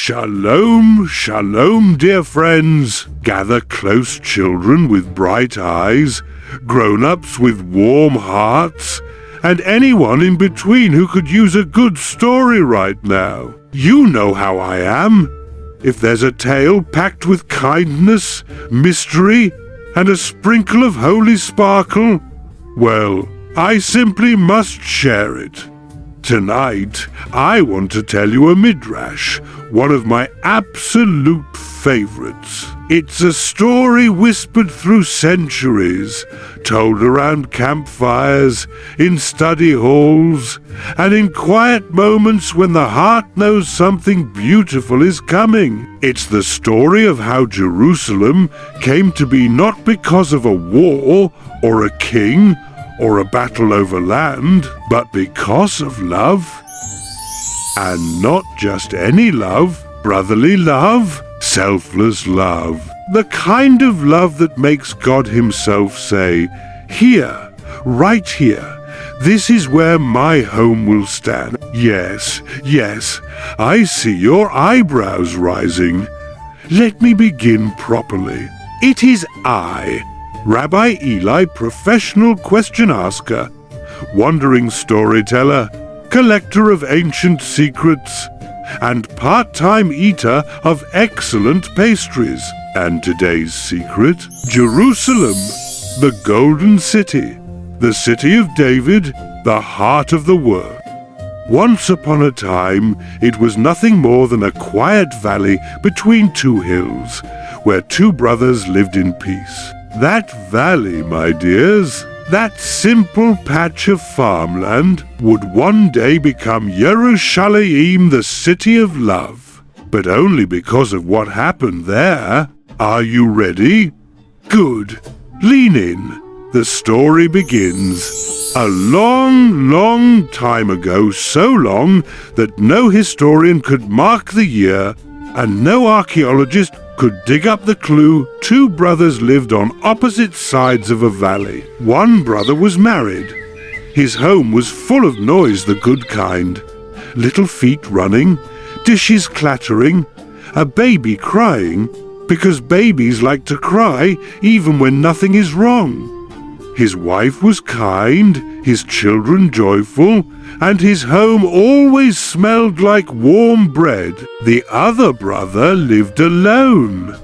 Shalom, shalom, dear friends. Gather close children with bright eyes, grown-ups with warm hearts, and anyone in between who could use a good story right now. You know how I am. If there's a tale packed with kindness, mystery, and a sprinkle of holy sparkle, well, I simply must share it. Tonight, I want to tell you a midrash, one of my absolute favorites. It's a story whispered through centuries, told around campfires, in study halls, and in quiet moments when the heart knows something beautiful is coming. It's the story of how Jerusalem came to be not because of a war or a king or a battle over land, but because of love. And not just any love, brotherly love, selfless love. The kind of love that makes God himself say, "Here, right here, this is where my home will stand." Yes, yes, I see your eyebrows rising. Let me begin properly. It is I, Rabbi Eli, professional question asker, wandering storyteller, collector of ancient secrets, and part-time eater of excellent pastries. And today's secret, Jerusalem, the Golden City, the city of David, the heart of the world. Once upon a time, it was nothing more than a quiet valley between two hills, where two brothers lived in peace. That valley, my dears, that simple patch of farmland, would one day become Yerushalayim, the city of love. But only because of what happened there. Are you ready? Good. Lean in. The story begins. A long, long time ago, so long that no historian could mark the year, and no archaeologist could dig up the clue, two brothers lived on opposite sides of a valley. One brother was married. His home was full of noise, the good kind. Little feet running, dishes clattering, a baby crying, because babies like to cry even when nothing is wrong. His wife was kind, his children joyful, and his home always smelled like warm bread. The other brother lived alone.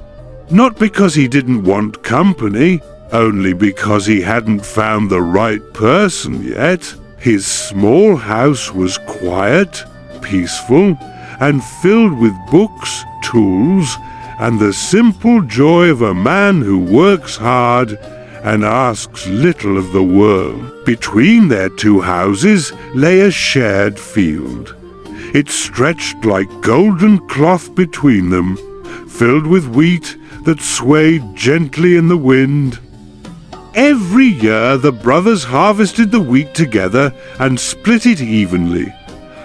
Not because he didn't want company, only because he hadn't found the right person yet. His small house was quiet, peaceful, and filled with books, tools, and the simple joy of a man who works hard and asks little of the world. Between their two houses lay a shared field. It stretched like golden cloth between them, filled with wheat that swayed gently in the wind. Every year the brothers harvested the wheat together and split it evenly.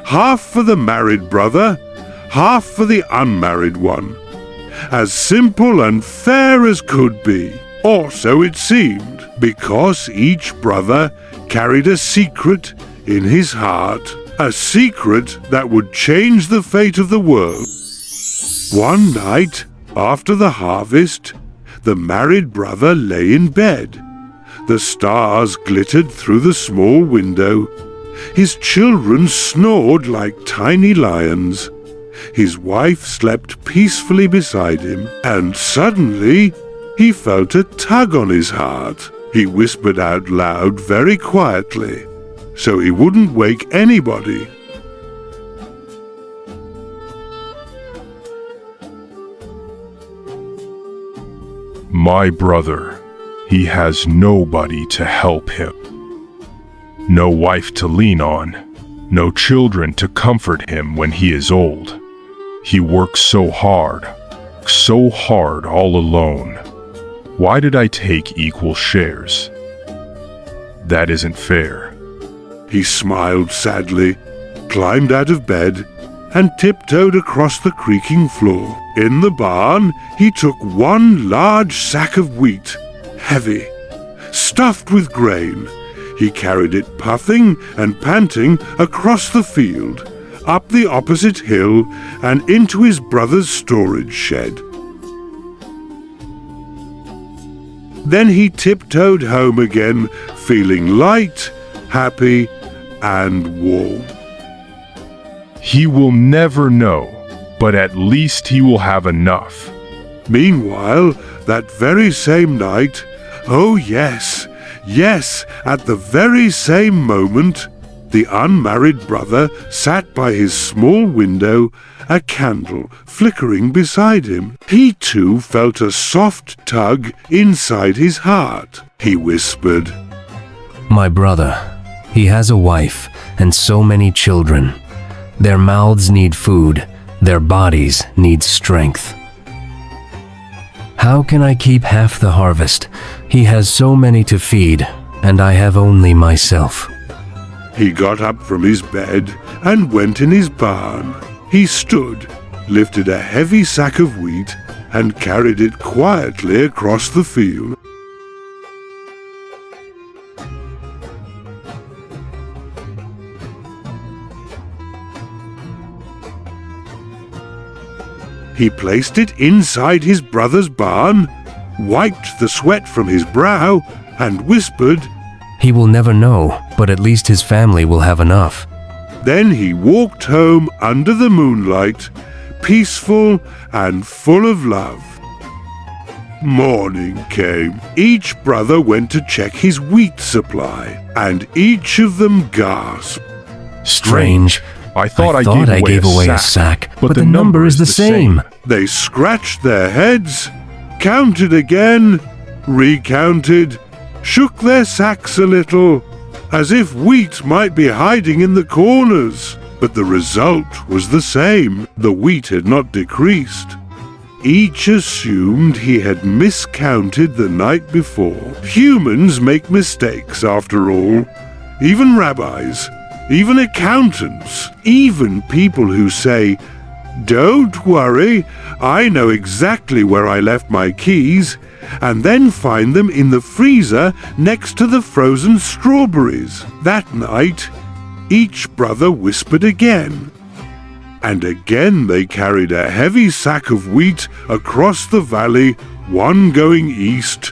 Half for the married brother, half for the unmarried one. As simple and fair as could be. Or so it seemed, because each brother carried a secret in his heart, a secret that would change the fate of the world. One night, after the harvest, the married brother lay in bed. The stars glittered through the small window. His children snored like tiny lions. His wife slept peacefully beside him, and suddenly he felt a tug on his heart. He whispered out loud very quietly, so he wouldn't wake anybody. My brother, he has nobody to help him. No wife to lean on, no children to comfort him when he is old. He works so hard all alone. Why did I take equal shares? That isn't fair. He smiled sadly, climbed out of bed, and tiptoed across the creaking floor. In the barn, he took one large sack of wheat, heavy, stuffed with grain. He carried it puffing and panting across the field, up the opposite hill, and into his brother's storage shed. Then he tiptoed home again, feeling light, happy, and warm. He will never know, but at least he will have enough. Meanwhile, that very same night, oh yes, at the very same moment, the unmarried brother sat by his small window, a candle flickering beside him. He too felt a soft tug inside his heart. He whispered, "My brother, he has a wife and so many children. Their mouths need food, their bodies need strength. How can I keep half the harvest? He has so many to feed, and I have only myself." He got up from his bed and went in his barn. He stood, lifted a heavy sack of wheat, and carried it quietly across the field. He placed it inside his brother's barn, wiped the sweat from his brow, and whispered, "He will never know, but at least his family will have enough." Then he walked home under the moonlight, peaceful and full of love. Morning came. Each brother went to check his wheat supply, and each of them gasped. Strange. I thought I gave away a sack, but the number is the same. They scratched their heads, counted again, recounted, shook their sacks a little, as if wheat might be hiding in the corners. But the result was the same. The wheat had not decreased. Each assumed he had miscounted the night before. Humans make mistakes, after all. Even rabbis, even accountants, even people who say, "Don't worry, I know exactly where I left my keys," and then find them in the freezer next to the frozen strawberries. That night, each brother whispered again. And again they carried a heavy sack of wheat across the valley, one going east,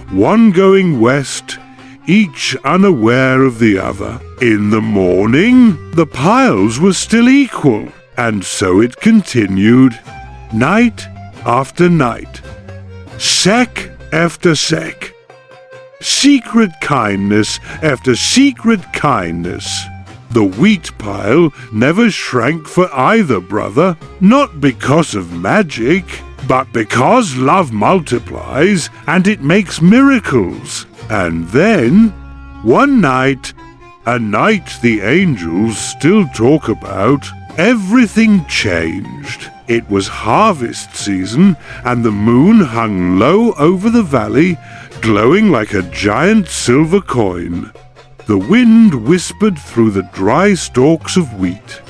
one going west, each unaware of the other. In the morning, the piles were still equal, and so it continued, night after night, sec after sec, secret kindness after secret kindness. The wheat pile never shrank for either brother, not because of magic, but because love multiplies and it makes miracles. And then, one night, a night the angels still talk about, everything changed. It was harvest season, and the moon hung low over the valley, glowing like a giant silver coin. The wind whispered through the dry stalks of wheat.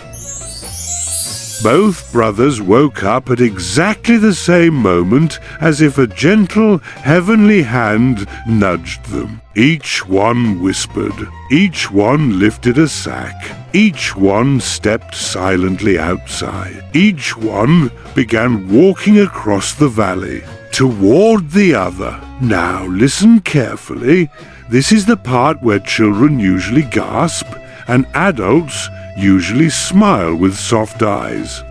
Both brothers woke up at exactly the same moment, as if a gentle, heavenly hand nudged them. Each one whispered. Each one lifted a sack. Each one stepped silently outside. Each one began walking across the valley, toward the other. Now listen carefully. This is the part where children usually gasp and adults usually smile with soft eyes.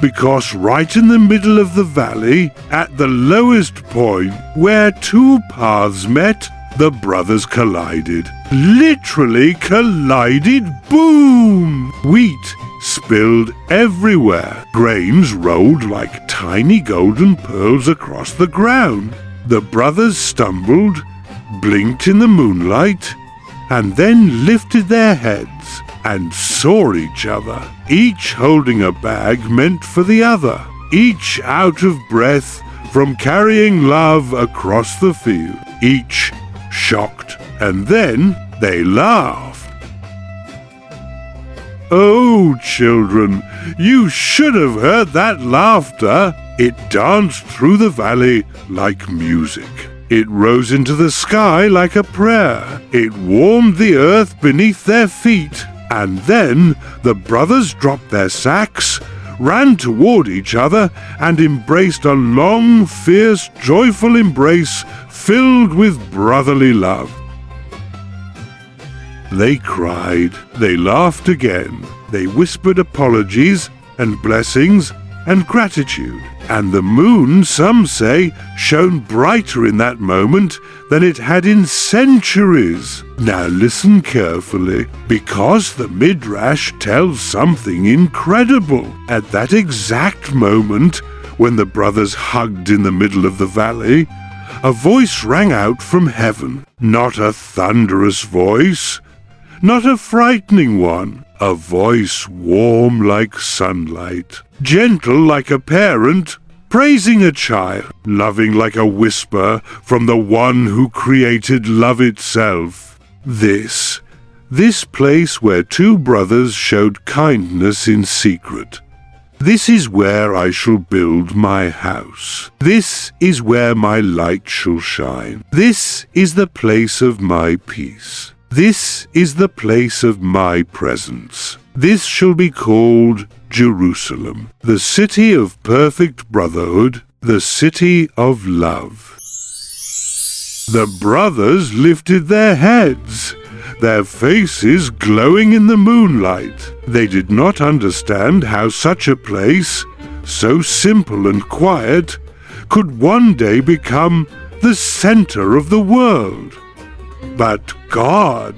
Because right in the middle of the valley, at the lowest point where two paths met, the brothers collided. Literally collided. Boom! Wheat spilled everywhere. Grains rolled like tiny golden pearls across the ground. The brothers stumbled, blinked in the moonlight, and then lifted their heads and saw each other, each holding a bag meant for the other, each out of breath from carrying love across the field, each shocked, and then they laughed. Oh, children, you should have heard that laughter. It danced through the valley like music. It rose into the sky like a prayer. It warmed the earth beneath their feet. And then the brothers dropped their sacks, ran toward each other, and embraced a long, fierce, joyful embrace filled with brotherly love. They cried, they laughed again, they whispered apologies and blessings and gratitude. And the moon, some say, shone brighter in that moment than it had in centuries. Now listen carefully, because the Midrash tells something incredible. At that exact moment, when the brothers hugged in the middle of the valley, a voice rang out from heaven. Not a thunderous voice, not a frightening one. A voice warm like sunlight, gentle like a parent, praising a child, loving like a whisper from the one who created love itself. This place where two brothers showed kindness in secret. This is where I shall build my house. This is where my light shall shine. This is the place of my peace. This is the place of my presence. This shall be called Jerusalem, the city of perfect brotherhood, the city of love. The brothers lifted their heads, their faces glowing in the moonlight. They did not understand how such a place, so simple and quiet, could one day become the center of the world. But God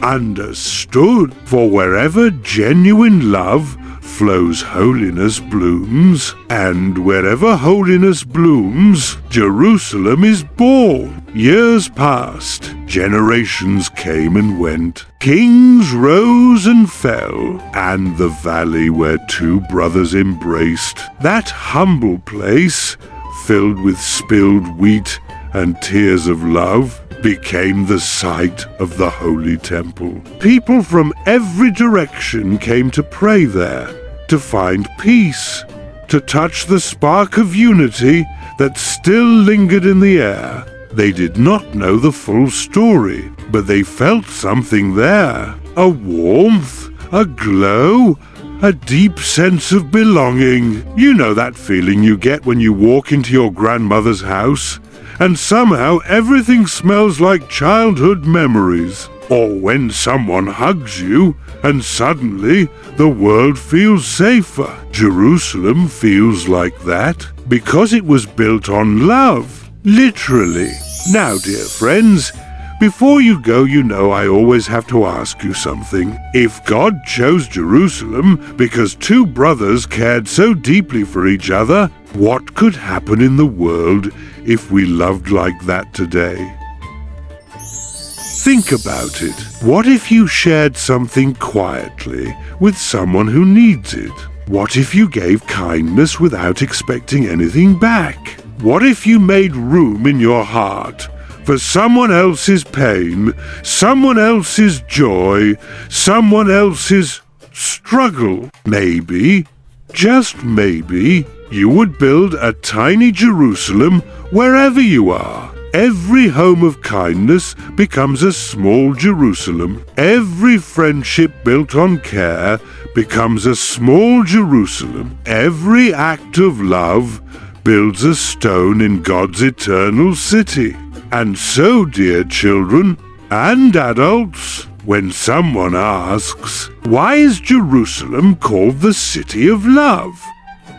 understood, for wherever genuine love flows, holiness blooms, and wherever holiness blooms, Jerusalem is born. Years passed, generations came and went, kings rose and fell, and the valley where two brothers embraced, that humble place, filled with spilled wheat and tears of love, became the site of the Holy Temple. People from every direction came to pray there, to find peace, to touch the spark of unity that still lingered in the air. They did not know the full story, but they felt something there, a warmth, a glow, a deep sense of belonging. You know that feeling you get when you walk into your grandmother's house, and somehow everything smells like childhood memories. Or when someone hugs you, and suddenly the world feels safer. Jerusalem feels like that, because it was built on love, literally. Now, dear friends, before you go, you know I always have to ask you something. If God chose Jerusalem because two brothers cared so deeply for each other, what could happen in the world if we loved like that today? Think about it. What if you shared something quietly with someone who needs it? What if you gave kindness without expecting anything back? What if you made room in your heart for someone else's pain, someone else's joy, someone else's struggle? Maybe, just maybe, you would build a tiny Jerusalem wherever you are. Every home of kindness becomes a small Jerusalem. Every friendship built on care becomes a small Jerusalem. Every act of love builds a stone in God's eternal city. And so, dear children and adults, when someone asks, why is Jerusalem called the city of love?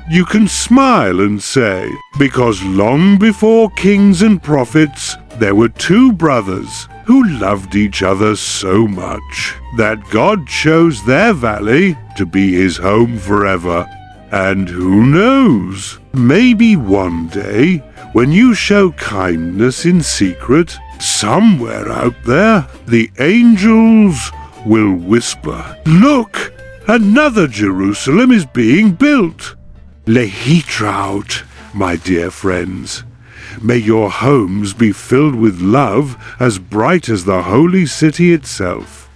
You can smile and say, because long before kings and prophets, there were two brothers who loved each other so much that God chose their valley to be his home forever. And who knows, maybe one day, when you show kindness in secret, somewhere out there, the angels will whisper, look, another Jerusalem is being built. Lehitraut, my dear friends. May your homes be filled with love as bright as the holy city itself.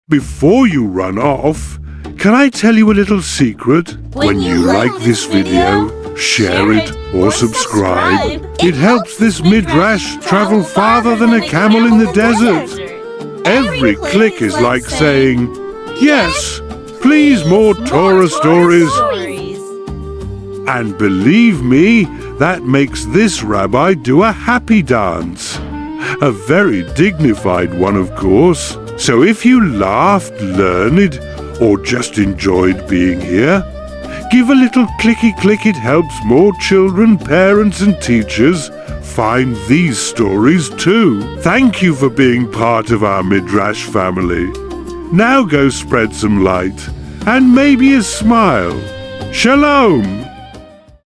Before you run off, can I tell you a little secret? When you like this video, share it or subscribe. It helps this Midrash travel farther than a camel in the desert. Every click is like saying, "Yes, please more Torah stories." And believe me, that makes this rabbi do a happy dance. A very dignified one, of course. So if you laughed, learned, or just enjoyed being here, give a little clicky click. It helps more children, parents, and teachers find these stories too. Thank you for being part of our Midrash family. Now go spread some light and maybe a smile. Shalom!